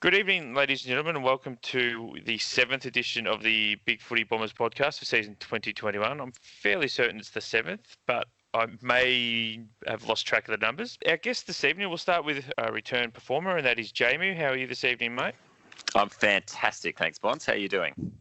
Good evening, ladies and gentlemen, and welcome to the 7th edition of the BigFooty Bombercast for season 2021. I'm fairly certain it's the 7th, but I may have lost track of the numbers. Our guest this evening, we'll start with a return performer, and that is jmoo. How are you this evening, mate? I'm fantastic, thanks, Bonds. How are you doing?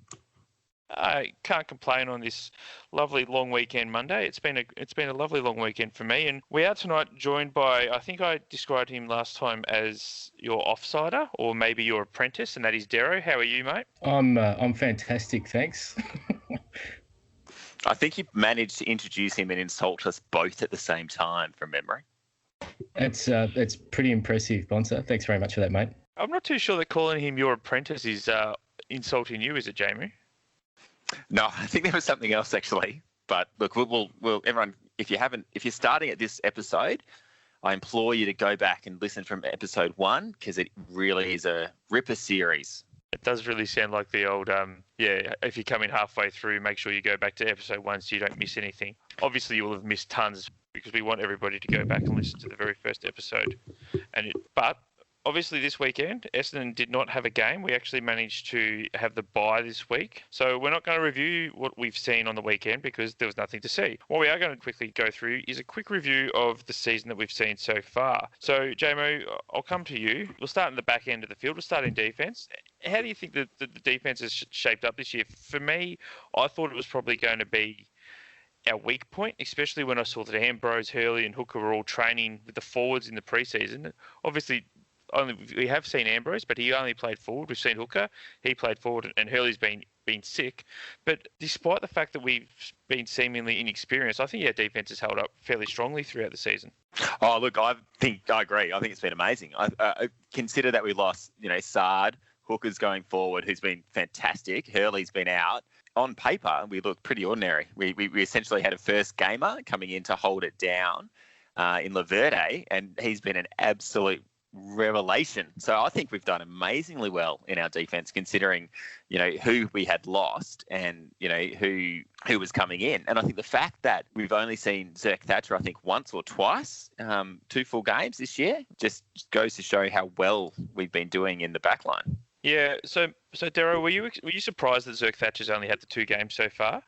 I can't complain on this lovely long weekend Monday. It's been a lovely long weekend for me, and we are tonight joined by, I think I described him last time as your offsider or maybe your apprentice, and that is Dero. How are you, mate? I'm fantastic, thanks. I think you managed to introduce him and insult us both at the same time, from memory. It's pretty impressive, Bonser. Thanks very much for that, mate. I'm not too sure that calling him your apprentice is insulting you, is it, jmoo? No, I think there was something else actually. But look, we'll everyone, if you're starting at this episode, I implore you to go back and listen from episode 1 because it really is a ripper series. It does really sound like the old, if you come in halfway through, make sure you go back to episode 1 so you don't miss anything. Obviously, you will have missed tons because we want everybody to go back and listen to the very first episode. But obviously, this weekend, Essendon did not have a game. We actually managed to have the bye this week. So we're not going to review what we've seen on the weekend because there was nothing to see. What we are going to quickly go through is a quick review of the season that we've seen so far. So, jmoo, I'll come to you. We'll start in the back end of the field. We'll start in defence. How do you think that the defence has shaped up this year? For me, I thought it was probably going to be our weak point, especially when I saw that Ambrose, Hurley and Hooker were all training with the forwards in the preseason. Obviously, we have seen Ambrose, but he only played forward. We've seen Hooker, he played forward, and Hurley's been sick. But despite the fact that we've been seemingly inexperienced, I think our defence has held up fairly strongly throughout the season. Oh, look, I agree. I think it's been amazing. I consider that we lost, Sard, Hooker's going forward, who's been fantastic. Hurley's been out. On paper, we looked pretty ordinary. We essentially had a first gamer coming in to hold it down in Laverde, and he's been an absolute revelation. So I think we've done amazingly well in our defence, considering, who we had lost and, who was coming in. And I think the fact that we've only seen Zerk Thatcher, I think, once or twice, 2 full games this year, just goes to show how well we've been doing in the back line. Yeah. So Dero, were you surprised that Zerk Thatcher's only had the 2 games so far?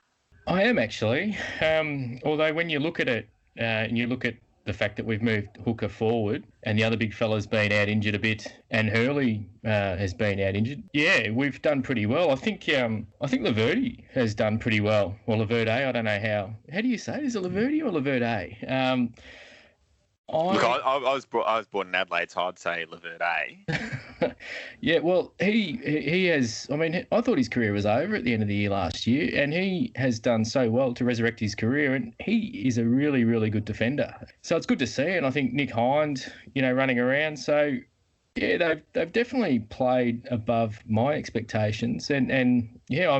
I am actually. Although when you look at it and you look at the fact that we've moved Hooker forward and the other big fella's been out injured a bit and Hurley has been out injured. Yeah, we've done pretty well. I think Laverde has done pretty well. Or Laverde, I don't know how do you say it? Is it Laverde or Laverde? Look, I was born in Adelaide, so I'd say Laverde. Yeah, well, he has. I mean, I thought his career was over at the end of the year last year, and he has done so well to resurrect his career, and he is a really, really good defender. So it's good to see, and I think Nick Hind, running around. So yeah, they've definitely played above my expectations, and yeah,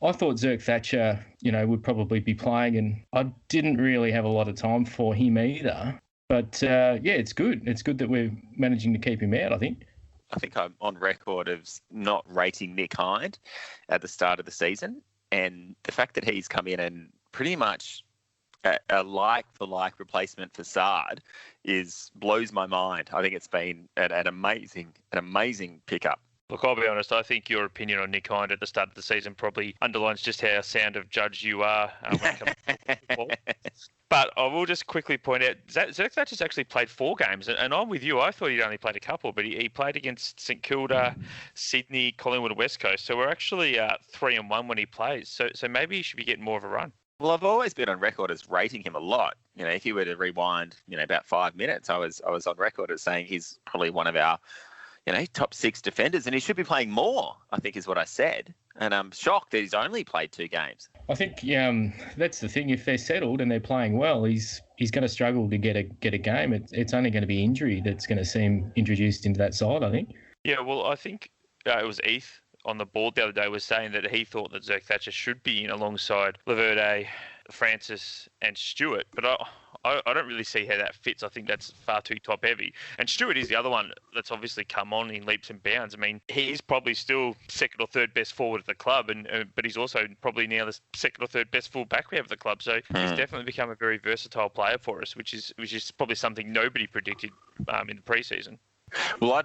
I thought Zerk Thatcher, would probably be playing, and I didn't really have a lot of time for him either. But, it's good. It's good that we're managing to keep him out, I think. I think I'm on record of not rating Nick Hind at the start of the season. And the fact that he's come in and pretty much a like-for-like replacement for Sard blows my mind. I think it's been an amazing pickup. Look, I'll be honest, I think your opinion on Nick Hind at the start of the season probably underlines just how sound of judge you are when it comes to football. But I will just quickly point out, Zerk Thatcher's actually played 4 games, and I'm with you. I thought he'd only played a couple, but he played against St Kilda, Sydney, Collingwood, and West Coast. So we're actually 3-1 when he plays. So maybe he should be getting more of a run. Well, I've always been on record as rating him a lot. If you were to rewind, about 5 minutes, I was on record as saying he's probably one of our top 6 defenders, and he should be playing more, I think is what I said. And I'm shocked that he's only played 2 games. I think that's the thing. If they're settled and they're playing well, he's going to struggle to get a game. It's only going to be injury that's going to seem introduced into that side, I think. Yeah, well, I think it was Heath on the board the other day was saying that he thought that Zerk Thatcher should be in alongside Laverde, Francis and Stewart. But I don't really see how that fits. I think that's far too top heavy. And Stewart is the other one that's obviously come on in leaps and bounds. I mean, he's probably still 2nd or 3rd best forward at the club, but he's also probably now the 2nd or 3rd best full back we have at the club. So he's definitely become a very versatile player for us, which is probably something nobody predicted in the preseason. Well, I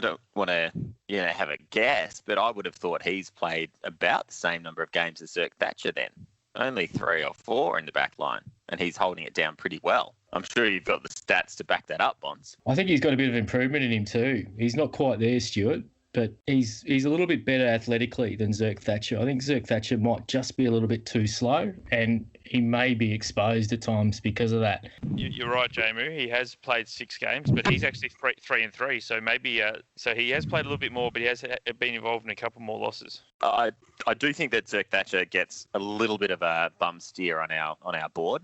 don't want to, have a guess, but I would have thought he's played about the same number of games as Zirk Thatcher then. Only 3 or 4 in the back line, and he's holding it down pretty well. I'm sure you've got the stats to back that up, Bonds. I think he's got a bit of improvement in him too. He's not quite there, Stuart, but he's a little bit better athletically than Zirk Thatcher. I think Zirk Thatcher might just be a little bit too slow, and he may be exposed at times because of that. You're right, jmoo. He has played 6 games, but he's actually 3-3. So maybe, so he has played a little bit more, but he has been involved in a couple more losses. I do think that Zirk Thatcher gets a little bit of a bum steer on our board.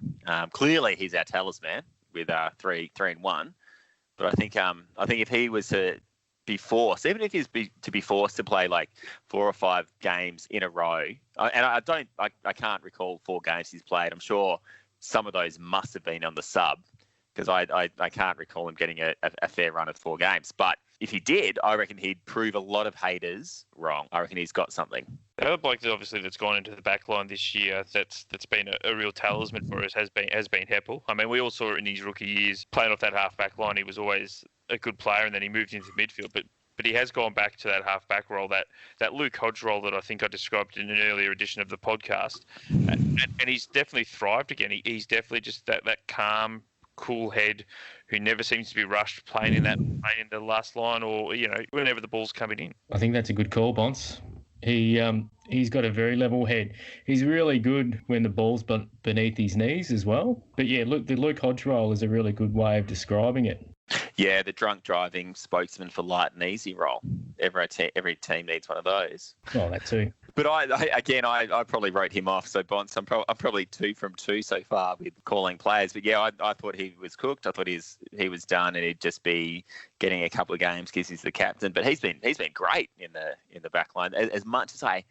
Clearly, he's our talisman with 3-1. But I think if he was to be forced, even if he's to be forced to play like 4 or 5 games in a row, and I can't recall 4 games he's played. I'm sure some of those must have been on the sub, because I can't recall him getting a fair run of 4 games. But if he did, I reckon he'd prove a lot of haters wrong. I reckon he's got something. The other bloke that's gone into the back line this year that's been a real talisman for us has been Heppel. I mean, we all saw it in his rookie years. Playing off that half-back line, he was always a good player, and then he moved into midfield. But he has gone back to that half-back role, that Luke Hodge role that I think I described in an earlier edition of the podcast. And he's definitely thrived again. He's definitely just that calm, cool head who never seems to be rushed playing in the last line or, whenever the ball's coming in. I think that's a good call, Bonce. He's got a very level head. He's really good when the ball's beneath his knees as well. But yeah, look, the Luke Hodge role is a really good way of describing it. Yeah, the drunk driving spokesman for light and easy role. Every team needs one of those. Oh, that too. But I probably wrote him off. So Bonds, I'm probably 2 from 2 so far with calling players. But yeah, I thought he was cooked. I thought he was done, and he'd just be getting a couple of games because he's the captain. But he's been great in the back line. As much as I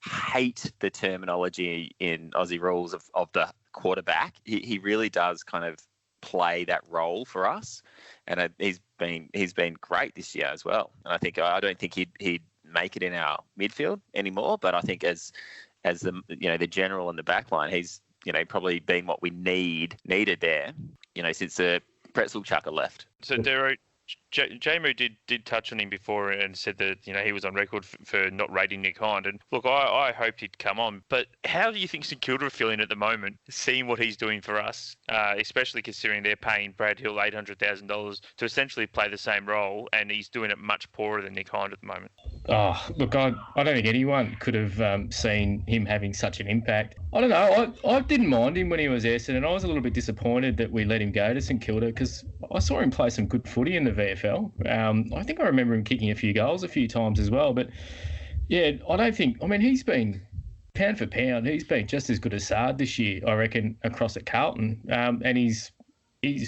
hate the terminology in Aussie rules of the quarterback, he really does kind of play that role for us, and he's been great this year as well. And I don't think he'd make it in our midfield anymore, but I think as the general in the back line, he's probably been what we needed there since the pretzel chucker left. So Dero, jmoo did touch on him before and said that he was on record for not rating Nick Hind. And look, I hoped he'd come on. But how do you think St Kilda are feeling at the moment, seeing what he's doing for us, especially considering they're paying Brad Hill $800,000 to essentially play the same role, and he's doing it much poorer than Nick Hind at the moment? Oh, look, I don't think anyone could have seen him having such an impact. I don't know. I didn't mind him when he was Essendon, and I was a little bit disappointed that we let him go to St Kilda because I saw him play some good footy in the VFL. I think I remember him kicking a few goals a few times as well. But yeah, he's been pound for pound, he's been just as good as Saad this year, I reckon, across at Carlton. And he's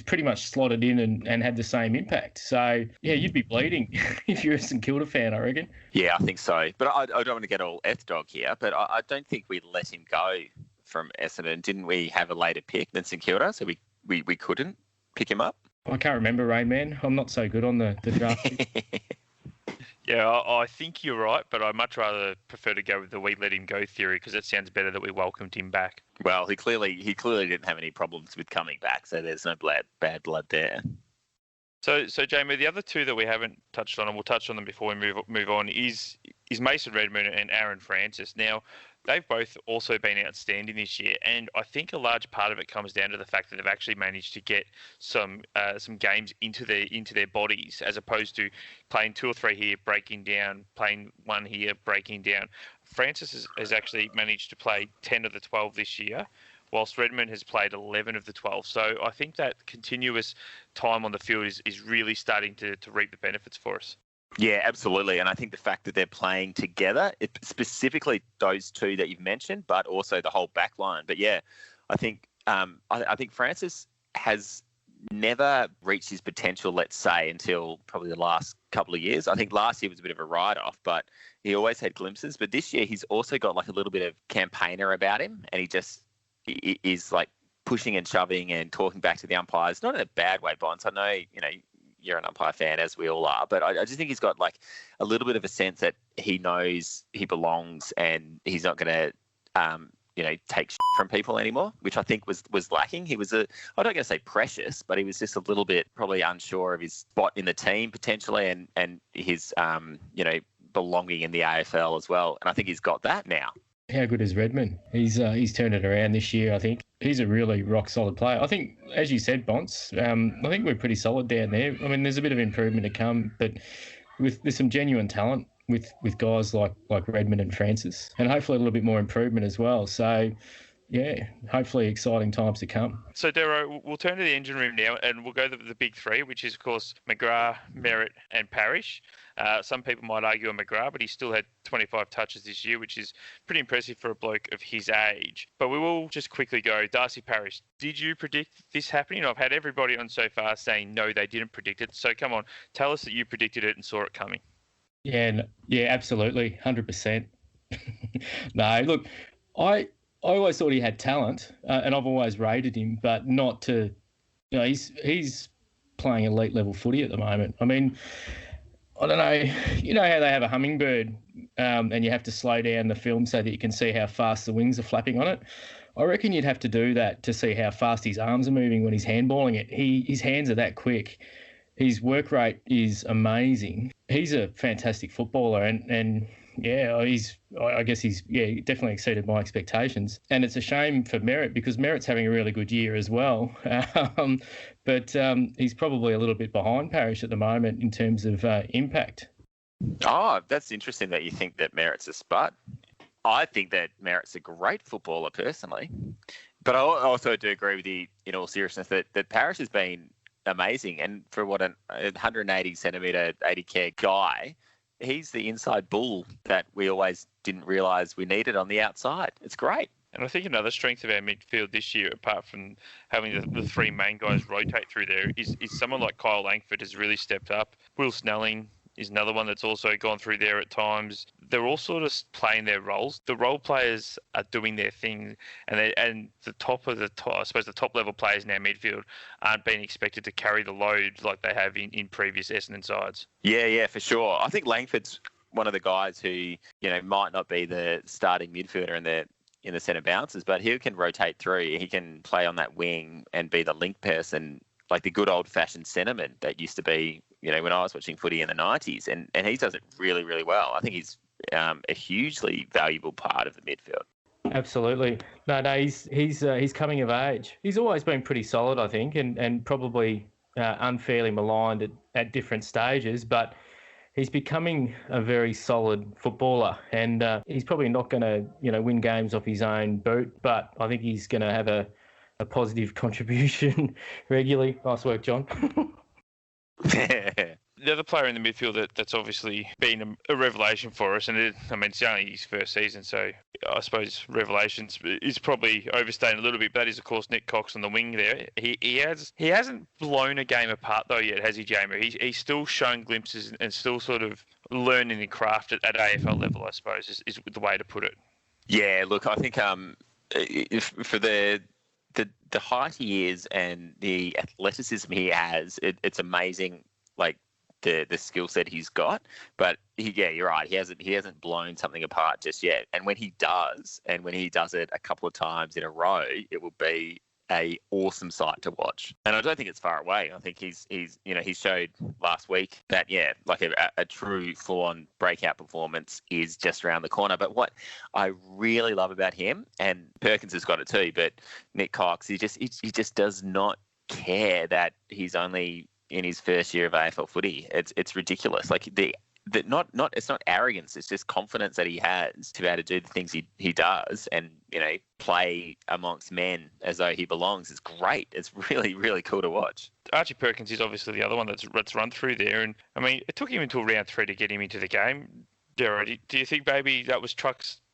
pretty much slotted in and had the same impact. So, yeah, you'd be bleeding if you're a St Kilda fan, I reckon. Yeah, I think so. But I don't want to get all F-dog here, but I don't think we let him go from Essendon. Didn't we have a later pick than St Kilda, so we couldn't pick him up? I can't remember, Rain Man. I'm not so good on the draft. Yeah, I think you're right, but I'd much rather prefer to go with the we let him go theory because it sounds better that we welcomed him back. Well, he clearly didn't have any problems with coming back, so there's no bad blood there. So jmoo, the other 2 that we haven't touched on, and we'll touch on them before we move on, is Mason Redmond and Aaron Francis. Now, they've both also been outstanding this year, and I think a large part of it comes down to the fact that they've actually managed to get some games into their bodies, as opposed to playing 2 or 3 here, breaking down, playing 1 here, breaking down. Francis has actually managed to play 10 of the 12 this year, whilst Redmond has played 11 of the 12. So I think that continuous time on the field is really starting to reap the benefits for us. Yeah, absolutely. And I think the fact that they're playing together, specifically those 2 that you've mentioned, but also the whole back line. But yeah, I think Francis has never reached his potential, let's say, until probably the last couple of years. I think last year was a bit of a write-off, but he always had glimpses. But this year he's also got like a little bit of campaigner about him, and he is like pushing and shoving and talking back to the umpires, not in a bad way, Bonds. I know, you're an umpire fan, as we all are, but I just think he's got like a little bit of a sense that he knows he belongs and he's not going to take from people anymore, which I think was lacking. He was I don't going to say precious, but he was just a little bit probably unsure of his spot in the team potentially, and his belonging in the AFL as well. And I think he's got that now. How good is Redmond? He's turned it around this year, I think. He's a really rock-solid player. I think, as you said, Bonce, I think we're pretty solid down there. I mean, there's a bit of improvement to come, but there's some genuine talent with guys like Redmond and Francis, and hopefully a little bit more improvement as well. So, yeah, hopefully exciting times to come. So, Dero, we'll turn to the engine room now, and we'll go to the big three, which is, of course, McGrath, Merritt and Parrish. Some people might argue on McGrath, but he still had 25 touches this year, which is pretty impressive for a bloke of his age. But we will just quickly go, Darcy Parish, did you predict this happening? I've had everybody on so far saying no, they didn't predict it. So come on, tell us that you predicted it and saw it coming. Yeah, absolutely, 100%. No, look, I always thought he had talent, and I've always rated him, but not to, he's playing elite level footy at the moment. I mean, I don't know, you know how they have a hummingbird and you have to slow down the film so that you can see how fast the wings are flapping on it? I reckon you'd have to do that to see how fast his arms are moving when he's handballing it. His hands are that quick. His work rate is amazing. He's a fantastic footballer, and I guess he's definitely exceeded my expectations. And it's a shame for Merritt because Merritt's having a really good year as well. But he's probably a little bit behind Parrish at the moment in terms of impact. Oh, that's interesting that you think that Merritt's a spud. I think that Merritt's a great footballer personally. But I also do agree with you in all seriousness that Parrish has been amazing. And for what an 180 centimetre, 80 care guy, he's the inside bull that we always didn't realise we needed on the outside. It's great. And I think another strength of our midfield this year, apart from having the three main guys rotate through there, is someone like Kyle Langford has really stepped up. Will Snelling is another one that's also gone through there at times. They're all sort of playing their roles. The role players are doing their thing, and the top level players in our midfield aren't being expected to carry the load like they have in previous Essendon sides. Yeah, for sure. I think Langford's one of the guys who might not be the starting midfielder in the centre bounces, but he can rotate through. He can play on that wing and be the link person, like the good old-fashioned centreman that used to be, when I was watching footy in the 90s. And he does it really, really well. I think he's a hugely valuable part of the midfield. Absolutely. No, he's coming of age. He's always been pretty solid, I think, and probably unfairly maligned at different stages, but he's becoming a very solid footballer, and he's probably not going to, win games off his own boot, but I think he's going to have a positive contribution regularly. Nice work, John. The other player in the midfield that's obviously been a revelation for us, and it's only his first season, so I suppose revelations is probably overstating a little bit, but that is, of course, Nick Cox on the wing there. He hasn't blown a game apart, though, yet, has he, Jamie? He's still shown glimpses and still sort of learning the craft at AFL level, I suppose, is the way to put it. Yeah, look, I think for the height he is and the athleticism he has, it's amazing, like the skill set he's got. But you're right. He hasn't blown something apart just yet. And when he does, and when he does it a couple of times in a row, it will be a awesome sight to watch. And I don't think it's far away. I think he showed last week that like a true full-on breakout performance is just around the corner. But what I really love about him, and Perkins has got it too, but Nick Cox, he just does not care that he's only in his first year of AFL footy. It's ridiculous. Like it's not arrogance. It's just confidence that he has to be able to do the things he does, and play amongst men as though he belongs. It's great. It's really, really cool to watch. Archie Perkins is obviously the other one that's run through there, and it took him until round 3 to get him into the game. Dero, do you think maybe that was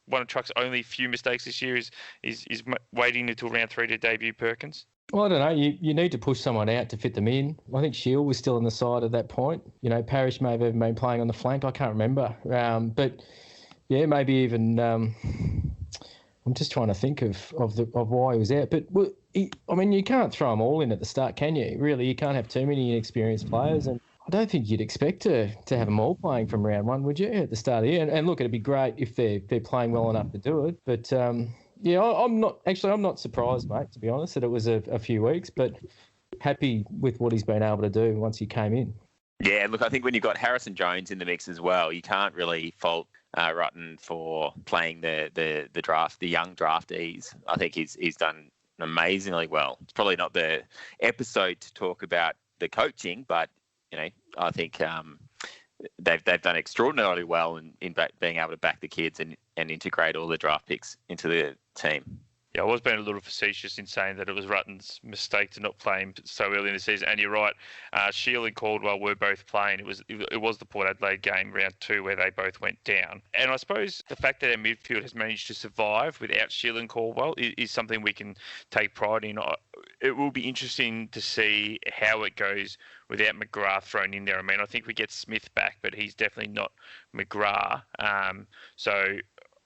one of Truck's only few mistakes this year? Is waiting until round 3 to debut Perkins? Well, I don't know. You need to push someone out to fit them in. I think Shield was still on the side at that point. Parrish may have even been playing on the flank. I can't remember. But maybe even. I'm just trying to think of why he was out. But you can't throw them all in at the start, can you? Really, you can't have too many inexperienced players, and I don't think you'd expect to have them all playing from round 1, would you? At the start of the year, and look, it'd be great if they're playing well enough to do it. But I'm not surprised, mate, to be honest, that it was a few weeks, but happy with what he's been able to do once he came in. Yeah, look, I think when you've got Harrison Jones in the mix as well, you can't really fault Rutten for playing the young draftees. I think he's done amazingly well. It's probably not the episode to talk about the coaching, but I think they've done extraordinarily well in being able to back the kids and integrate all the draft picks into the team. Yeah, I was being a little facetious in saying that it was Rutten's mistake to not play him so early in the season. And you're right, Shield and Caldwell were both playing. It was the Port Adelaide game, round 2, where they both went down. And I suppose the fact that our midfield has managed to survive without Shield and Caldwell is something we can take pride in. It will be interesting to see how it goes without McGrath thrown in there. I mean, I think we get Smith back, but he's definitely not McGrath. So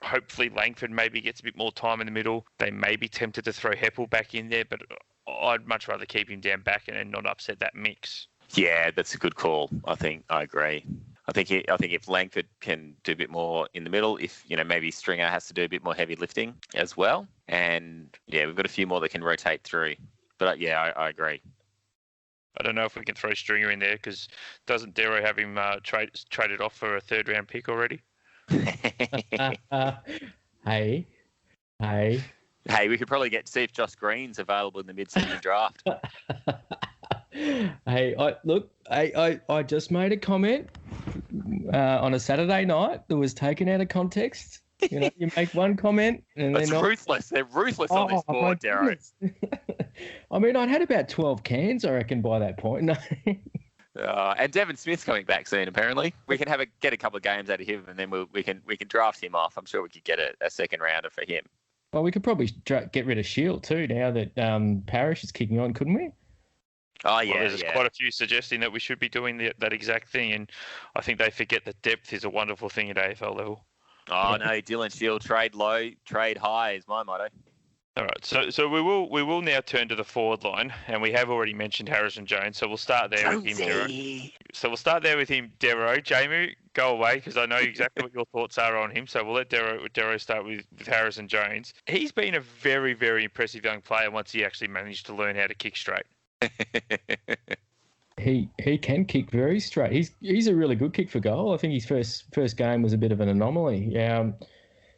hopefully Langford maybe gets a bit more time in the middle. They may be tempted to throw Heppel back in there, but I'd much rather keep him down back and not upset that mix. Yeah, that's a good call. I agree. I think if Langford can do a bit more in the middle, if maybe Stringer has to do a bit more heavy lifting as well, and we've got a few more that can rotate through. But I agree. I don't know if we can throw Stringer in there because doesn't Dero have him traded off for a 3rd round pick already? Hey, we could probably see if Josh Green's available in the mid-season draft. Hey, I just made a comment on a Saturday night that was taken out of context. You make one comment and it's ruthless. They're ruthless on this board, Dero. I mean, I'd had about 12 cans, I reckon, by that point. No. And Devon Smith's coming back soon. Apparently, we can get a couple of games out of him, and then we can draft him off. I'm sure we could get a second rounder for him. Well, we could probably get rid of Shield too now that Parrish is kicking on, couldn't we? Oh yeah, there's quite a few suggesting that we should be doing that exact thing, and I think they forget that depth is a wonderful thing at AFL level. Oh no, Dylan Shield, trade low, trade high is my motto. All right, so we will now turn to the forward line, and we have already mentioned Harrison Jones, so we'll start there with him, Dero. So we'll start there with him, Dero. jmoo, go away because I know exactly what your thoughts are on him. So we'll let Dero start with Harrison Jones. He's been a very, very impressive young player once he actually managed to learn how to kick straight. He can kick very straight. He's a really good kick for goal. I think his first game was a bit of an anomaly.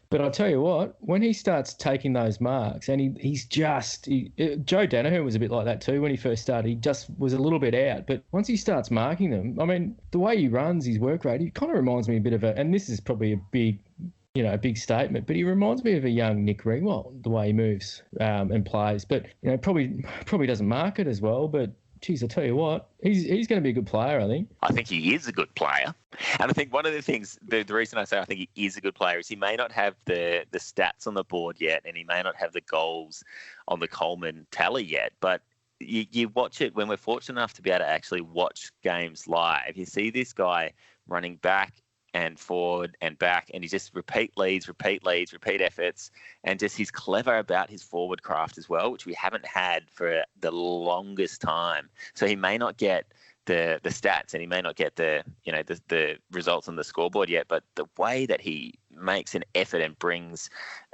But I'll tell you what, when he starts taking those marks, and he's Joe Danaher was a bit like that too when he first started. He just was a little bit out. But once he starts marking them, I mean, the way he runs, his work rate, he kind of reminds me a bit of and this is probably a big statement, but he reminds me of a young Nick Ringwald, the way he moves and plays. But, probably doesn't mark it as well, but geez, I tell you what, he's going to be a good player, I think. I think he is a good player. And I think one of the things, the reason I say I think he is a good player is he may not have the stats on the board yet, and he may not have the goals on the Coleman tally yet, but you watch it when we're fortunate enough to be able to actually watch games live. You see this guy running back and forward and back, and he just repeat leads, repeat efforts, and just he's clever about his forward craft as well, which we haven't had for the longest time. So he may not get the stats, and he may not get the results on the scoreboard yet, but the way that he makes an effort and brings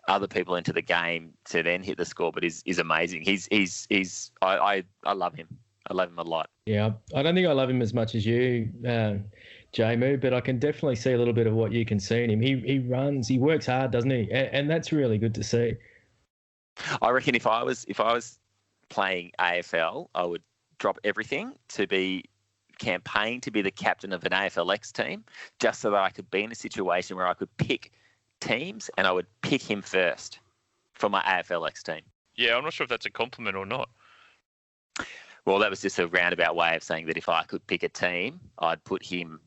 other people into the game to then hit the scoreboard is amazing. I love him. I love him a lot. Yeah, I don't think I love him as much as you, jmoo, but I can definitely see a little bit of what you can see in him. He runs, he works hard, doesn't he? And that's really good to see. I reckon if I was playing AFL, I would drop everything to campaign to be the captain of an AFLX team, just so that I could be in a situation where I could pick teams and I would pick him first for my AFLX team. Yeah, I'm not sure if that's a compliment or not. Well, that was just a roundabout way of saying that if I could pick a team, I'd put him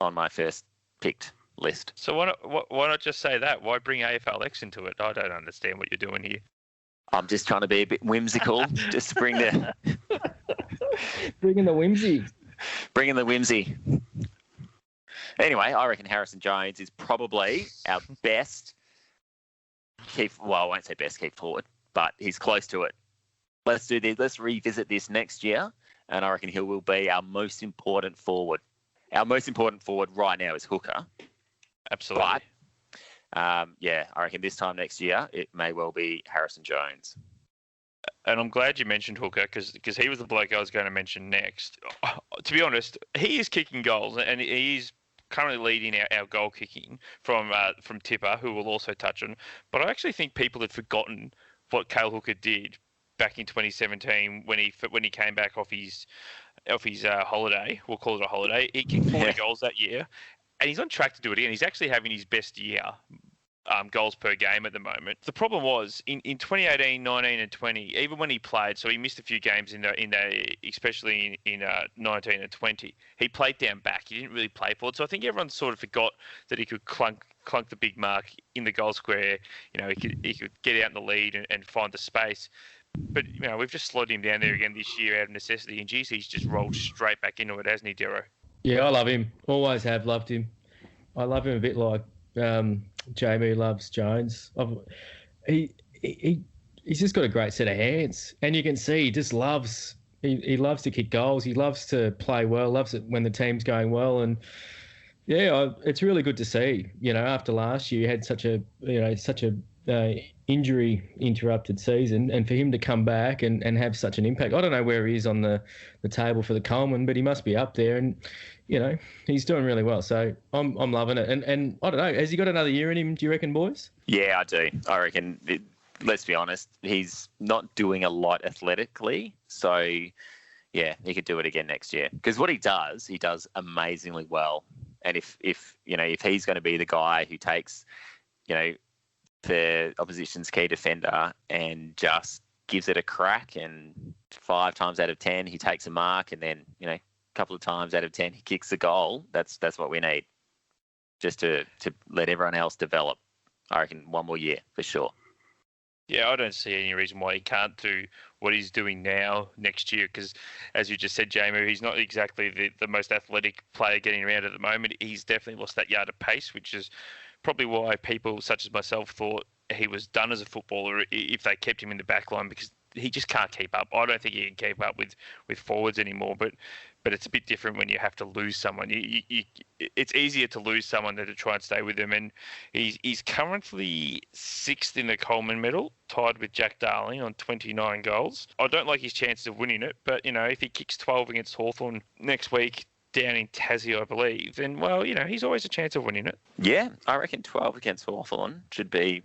on my first picked list. So why not just say that? Why bring AFLX into it? I don't understand what you're doing here. I'm just trying to be a bit whimsical, just to bring the... Bringing the whimsy. Bringing the whimsy. Anyway, I reckon Harrison Jones is probably our best I won't say best key forward, but he's close to it. Let's do this. Let's revisit this next year, and I reckon he will be our most important forward. Our most important forward right now is hooker. Absolutely. Yeah, I reckon this time next year it may well be Harrison Jones. And I'm glad you mentioned Hooker because he was the bloke I was going to mention next. To be honest, he is kicking goals and he is currently leading our goal kicking from Tipper, who we'll also touch on. But I actually think people had forgotten what Cale Hooker did back in 2017 when he came back off his holiday. We'll call it a holiday. He kicked 40 goals that year, and he's on track to do it again. He's actually having his best year. Goals per game at the moment. The problem was in 2018, 19, and 20. Even when he played, so he missed a few games in the especially in 19 and 20. He played down back. He didn't really play forward. So I think everyone sort of forgot that he could clunk the big mark in the goal square. He could get out in the lead and find the space. But we've just slotted him down there again this year out of necessity. And geez, he's just rolled straight back into it, hasn't he, Dero? Yeah, I love him. Always have loved him. I love him a bit like jmoo loves Jones. He's just got a great set of hands, and you can see he just loves. He loves to kick goals. He loves to play well. Loves it when the team's going well, and it's really good to see. After last year, he had such a injury interrupted season, and for him to come back and have such an impact. I don't know where he is on the table for the Coleman, but he must be up there, and he's doing really well. So I'm loving it. And I don't know, has he got another year in him, do you reckon, boys? Yeah, I do. I reckon, let's be honest, he's not doing a lot athletically. So, yeah, he could do it again next year. Because what he does amazingly well. And if he's going to be the guy who takes, the opposition's key defender and just gives it a crack, and 5 times out of 10 he takes a mark, and then, a couple of times out of 10 he kicks a goal, that's what we need, just to let everyone else develop. I reckon one more year for sure. Yeah, I don't see any reason why he can't do what he's doing now next year, because as you just said, jmoo, he's not exactly the most athletic player getting around at the moment. He's definitely lost that yard of pace, which is probably why people such as myself thought he was done as a footballer if they kept him in the back line, because he just can't keep up. I don't think he can keep up with forwards anymore, but it's a bit different when you have to lose someone. It's easier to lose someone than to try and stay with them. And he's currently 6th in the Coleman medal, tied with Jack Darling on 29 goals. I don't like his chances of winning it, but, if he kicks 12 against Hawthorn next week, down in Tassie, I believe, then, well, he's always a chance of winning it. Yeah, I reckon 12 against Hawthorn should be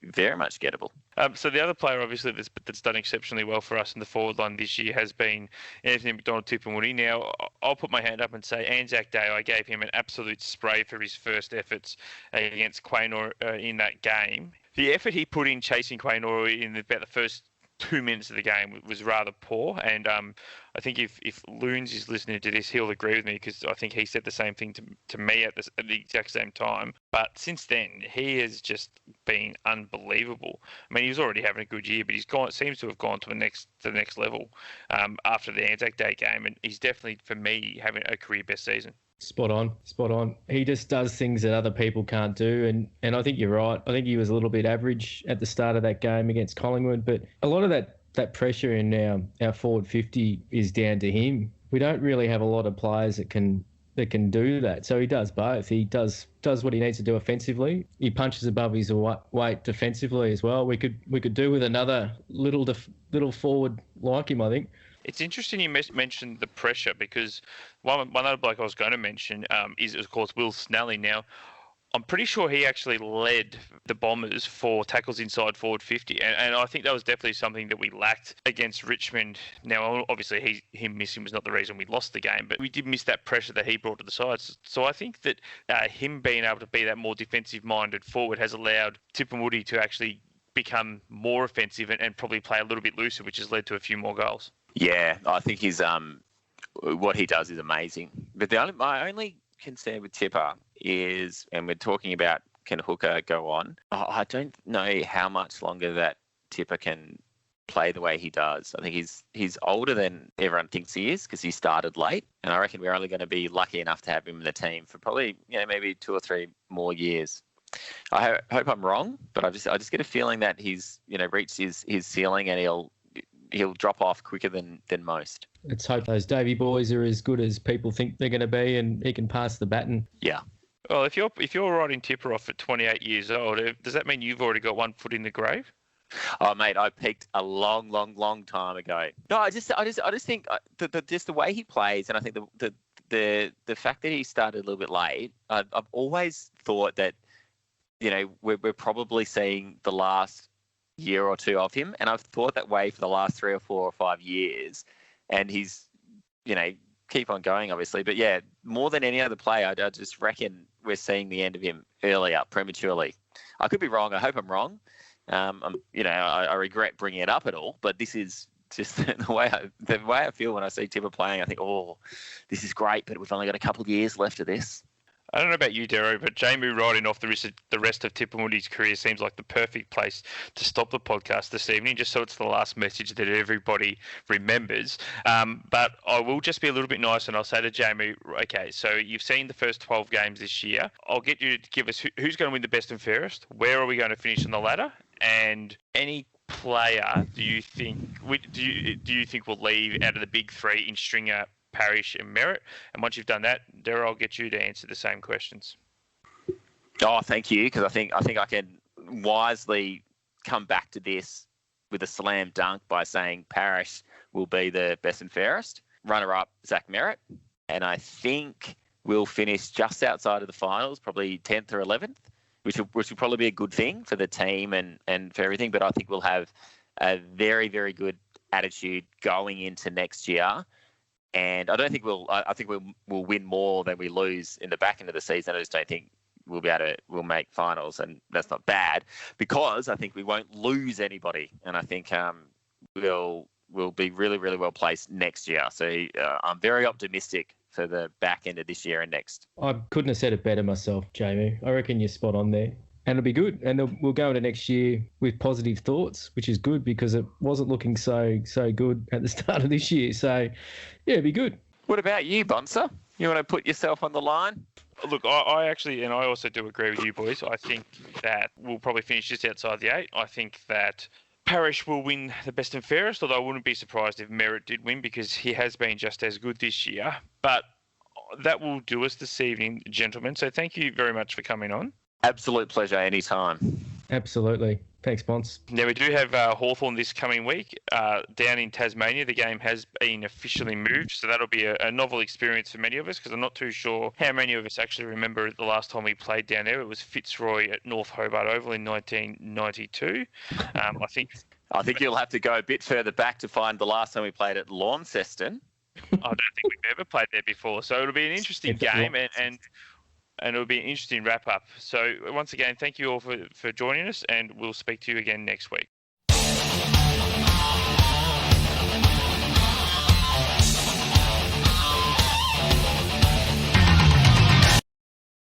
very much gettable. So the other player, obviously, that's done exceptionally well for us in the forward line this year has been Anthony McDonald-Tipungwuti. Now, I'll put my hand up and say Anzac Day, I gave him an absolute spray for his first efforts against Quaynor in that game. The effort he put in chasing Quaynor in about the first 2 minutes of the game was rather poor, and I think if Loons is listening to this, he'll agree with me, because I think he said the same thing to me at the exact same time. But since then, he has just been unbelievable. I mean, he was already having a good year, but seems to have gone to the next level after the Anzac Day game, and he's definitely, for me, having a career best season. Spot on. He just does things that other people can't do, and I think you're right. I think he was a little bit average at the start of that game against Collingwood, but a lot of that pressure in our forward 50 is down to him. We don't really have a lot of players that can do that. So he does both. He does what he needs to do offensively. He punches above his weight defensively as well. We could do with another little forward like him, I think. It's interesting you mentioned the pressure, because one other bloke I was going to mention is, of course, Will Snelling. Now, I'm pretty sure he actually led the Bombers for tackles inside forward 50, and I think that was definitely something that we lacked against Richmond. Now, obviously, him missing was not the reason we lost the game, but we did miss that pressure that he brought to the side. So I think that him being able to be that more defensive-minded forward has allowed Tipungwuti to actually become more offensive and probably play a little bit looser, which has led to a few more goals. Yeah, I think he's what he does is amazing. But my only concern with Tipper is, and we're talking about can Hooker go on, I don't know how much longer that Tipper can play the way he does. I think he's older than everyone thinks he is, because he started late, and I reckon we're only going to be lucky enough to have him in the team for probably maybe 2 or 3 more years. I hope I'm wrong, but I just get a feeling that he's reached his ceiling, and he'll drop off quicker than most. Let's hope those Davey boys are as good as people think they're going to be, and he can pass the baton. Yeah. Well, if you're riding Tipper off at 28 years old, does that mean you've already got one foot in the grave? Oh, mate, I peaked a long, long, long time ago. No, I just think just the way he plays, and I think the fact that he started a little bit late. I've always thought that, we're probably seeing the last year or two of him, and I've thought that way for the last 3 or 4 or 5 years, and he's, keep on going, obviously. But yeah, more than any other player, I just reckon we're seeing the end of him earlier, prematurely. I could be wrong. I hope I'm wrong. I regret bringing it up at all, but this is just the way I feel when I see Tipper playing. I think, oh, this is great, but we've only got a couple of years left of this. I don't know about you, Dero, but jmoo riding off the rest of Tipper Moody's career seems like the perfect place to stop the podcast this evening, just so it's the last message that everybody remembers. But I will just be a little bit nice, and I'll say to jmoo, okay, so you've seen the first 12 games this year. I'll get you to give us who's going to win the best and fairest, where are we going to finish on the ladder, and any player do you think will leave out of the big three in Stringer, Parrish and Merritt? And once you've done that, Dero, I'll get you to answer the same questions. Oh, thank you, because I think I can wisely come back to this with a slam dunk by saying Parrish will be the best and fairest. Runner-up, Zach Merritt. And I think we'll finish just outside of the finals, probably 10th or 11th, which will probably be a good thing for the team and for everything. But I think we'll have a very, very good attitude going into next year. And I don't think I think we'll win more than we lose in the back end of the season. I just don't think we'll make finals, and that's not bad, because I think we won't lose anybody, and I think we'll be really, really well placed next year. So I'm very optimistic for the back end of this year and next. I couldn't have said it better myself, Jamie. I reckon you're spot on there. And it'll be good. And we'll go into next year with positive thoughts, which is good, because it wasn't looking so good at the start of this year. So, yeah, it'll be good. What about you, Bonser? You want to put yourself on the line? Look, I actually, and I also do agree with you boys. I think that we'll probably finish just outside the 8. I think that Parrish will win the best and fairest, although I wouldn't be surprised if Merritt did win, because he has been just as good this year. But that will do us this evening, gentlemen. So thank you very much for coming on. Absolute pleasure, anytime. Absolutely. Thanks, Ponce. Now, we do have Hawthorn this coming week down in Tasmania. The game has been officially moved, so that'll be a novel experience for many of us, because I'm not too sure how many of us actually remember the last time we played down there. It was Fitzroy at North Hobart Oval in 1992. I think you'll have to go a bit further back to find the last time we played at Launceston. I don't think we've ever played there before, so it'll be an interesting game, and it'll be an interesting wrap-up. So once again, thank you all for joining us, and we'll speak to you again next week.